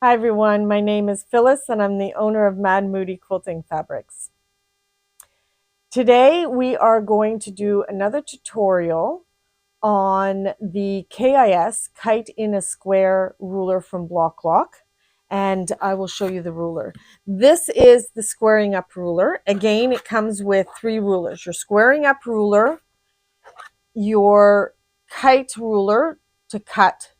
Hi everyone, my name is Phyllis and I'm the owner of Mad Moody Quilting Fabrics. Today we are going to do another tutorial on the KIS, Kite in a Square ruler from Bloc Loc, and I will show you the ruler. This is the squaring up ruler. Again, it comes with 3 rulers. Your squaring up ruler, your kite ruler to cut,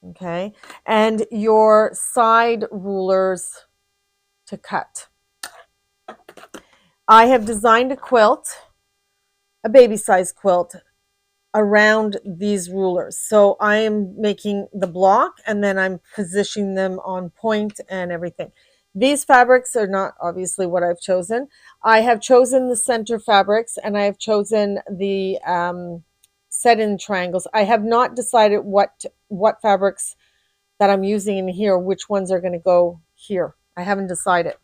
okay, and your side rulers to cut. I have designed a quilt, a baby size quilt, around these rulers. So I am making the block and then I'm positioning them on point and everything. These fabrics are not obviously what I've chosen. I have chosen the center fabrics and I have chosen the set in triangles. I have not decided what fabrics that I'm using in here, which ones are going to go here. I haven't decided.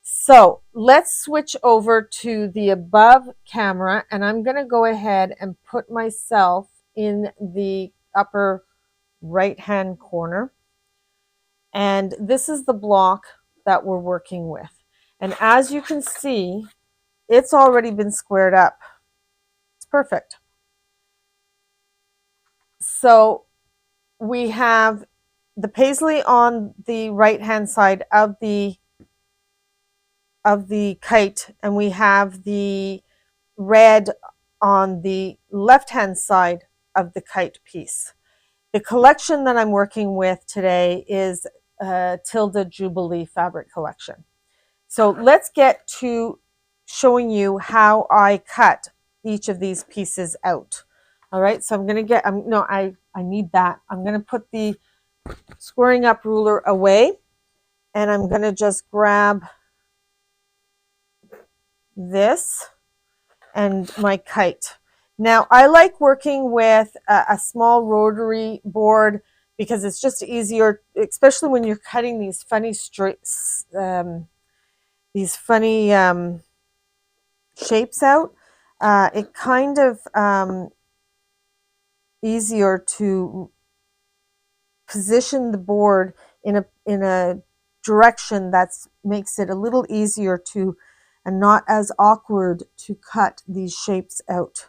So let's switch over to the above camera and I'm going to go ahead and put myself in the upper right hand corner. And this is the block that we're working with. And as you can see, it's already been squared up. It's perfect. So we have the paisley on the right hand side of the kite, and we have the red on the left hand side of the kite piece. The collection that I'm working with today is Tilda Jubilee fabric collection. So let's get to showing you how I cut each of these pieces out. All right, so I'm going to get, I need that. I'm going to put the squaring up ruler away and I'm going to just grab this and my kite. Now, I like working with a small rotary board because it's just easier, especially when you're cutting these funny shapes out. It kind of easier to position the board in a direction that makes it a little easier to and not as awkward to cut these shapes out.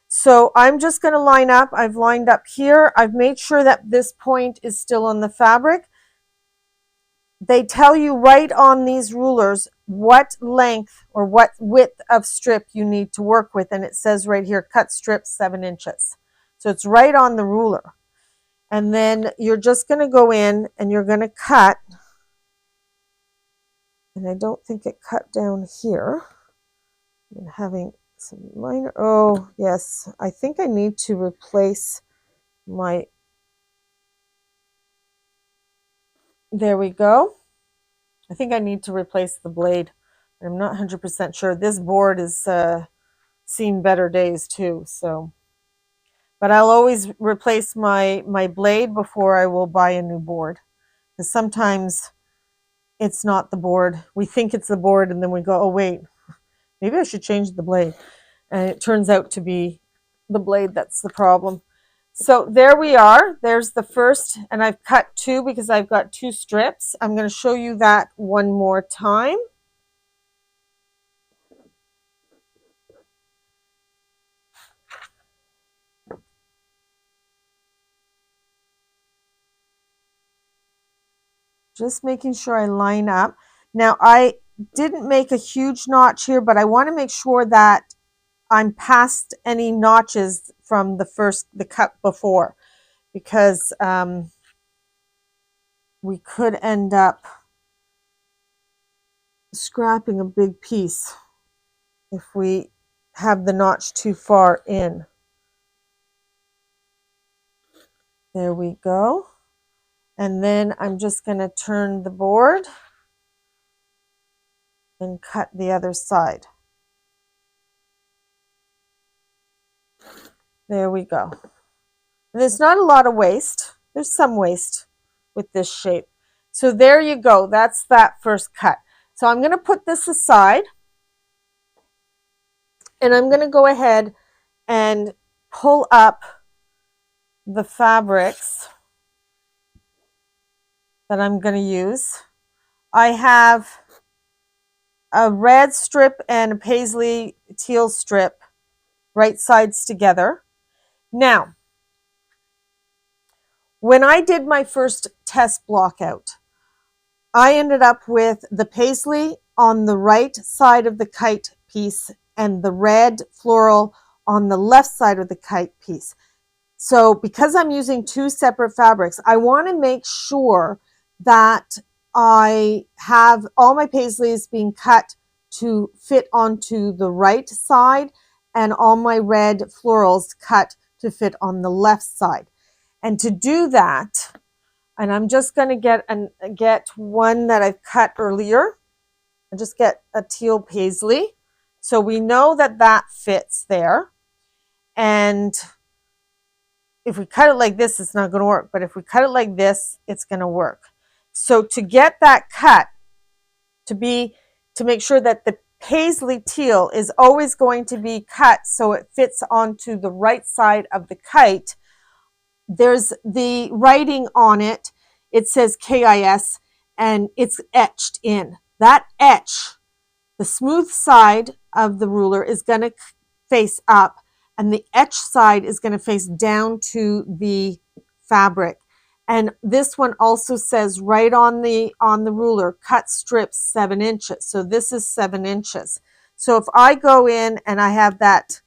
So I'm just going to line up. I've lined up here. I've made sure that this point is still on the fabric. They tell you right on these rulers what length or what width of strip you need to work with. And it says right here, cut strip 7 inches. So it's right on the ruler. And then you're just going to go in and you're going to cut. And I don't think it cut down here. I'm having some minor, oh yes, I think I need to replace my, there we go. I think I need to replace the blade. I'm not 100% sure. This board has seen better days too, so. But I'll always replace my blade before I will buy a new board. Because sometimes it's not the board. We think it's the board and then we go, oh wait, maybe I should change the blade. And it turns out to be the blade that's the problem. So there we are. There's the first, and I've cut 2 because I've got 2 strips. I'm going to show you that one more time. Just making sure I line up. Now I didn't make a huge notch here, but I want to make sure that I'm past any notches from the cut before, because we could end up scrapping a big piece if we have the notch too far in. There we go. And then I'm just going to turn the board and cut the other side. There we go. And there's not a lot of waste. There's some waste with this shape. So there you go. That's that first cut. So I'm going to put this aside. And I'm going to go ahead and pull up the fabrics that I'm going to use. I have a red strip and a paisley teal strip, right sides together. Now, when I did my first test block out, I ended up with the paisley on the right side of the kite piece and the red floral on the left side of the kite piece. So because I'm using two separate fabrics, I want to make sure that I have all my paisleys being cut to fit onto the right side and all my red florals cut to fit on the left side. And to do that, and I'm just going to get one that I've cut earlier. I just get a teal paisley. So we know that that fits there. And if we cut it like this, it's not going to work. But if we cut it like this, it's going to work. So to get that cut, to make sure that the paisley teal is always going to be cut so it fits onto the right side of the kite, there's the writing on it. It says KIS and it's etched in. That etch, the smooth side of the ruler is going to face up and the etch side is going to face down to the fabric. And this one also says right on the ruler, cut strips 7 inches. So this is 7 inches. So if I go in and I have that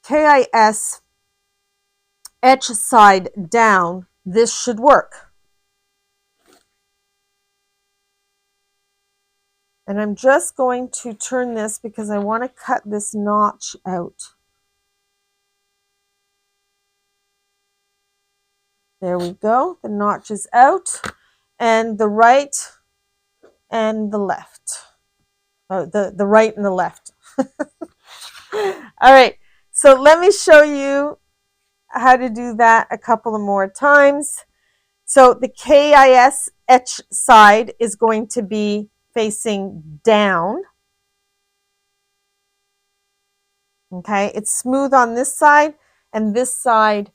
KIS etch side down, this should work. And I'm just going to turn this because I want to cut this notch out. There we go. The notch is out. And the right and the left. Oh, the right and the left. All right. So let me show you how to do that a couple of more times. So the KIS etch side is going to be facing down. Okay, it's smooth on this side, and this side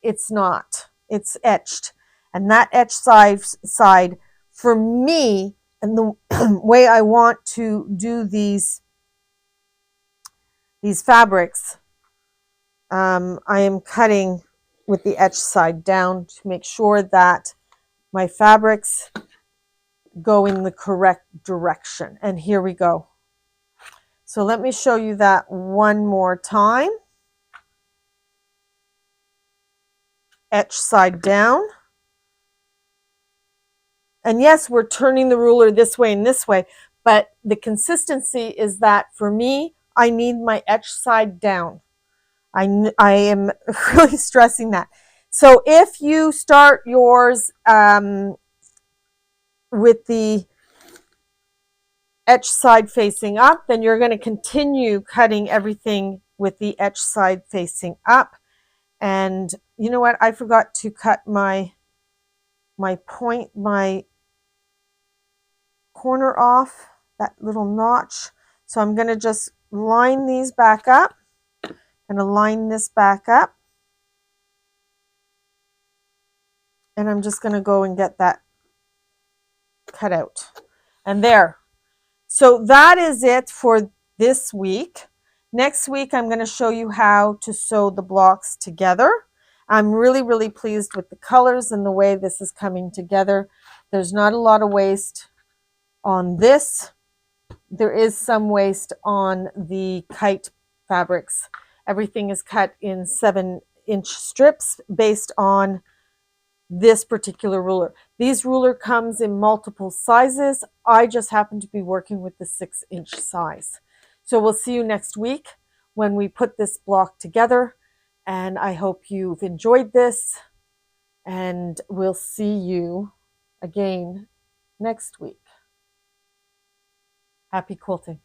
it's not. It's etched. And that etched side for me, and the way I want to do these fabrics, I am cutting with the etched side down to make sure that my fabrics go in the correct direction. And here we go. So let me show you that one more time. Etch side down. And yes, we're turning the ruler this way and this way, but the consistency is that for me, I need my etch side down. I am really stressing that. So if you start yours with the etch side facing up, then you're going to continue cutting everything with the etch side facing up. And you know what? I forgot to cut my corner off, that little notch. So I'm going to just line these back up and align this back up. And I'm just going to go and get that cut out. And there. So that is it for this week. Next week, I'm going to show you how to sew the blocks together. I'm really, really pleased with the colors and the way this is coming together. There's not a lot of waste on this. There is some waste on the kite fabrics. Everything is cut in 7-inch strips based on this particular ruler. This ruler comes in multiple sizes. I just happen to be working with the 6-inch size. So we'll see you next week when we put this block together. And I hope you've enjoyed this. And we'll see you again next week. Happy quilting.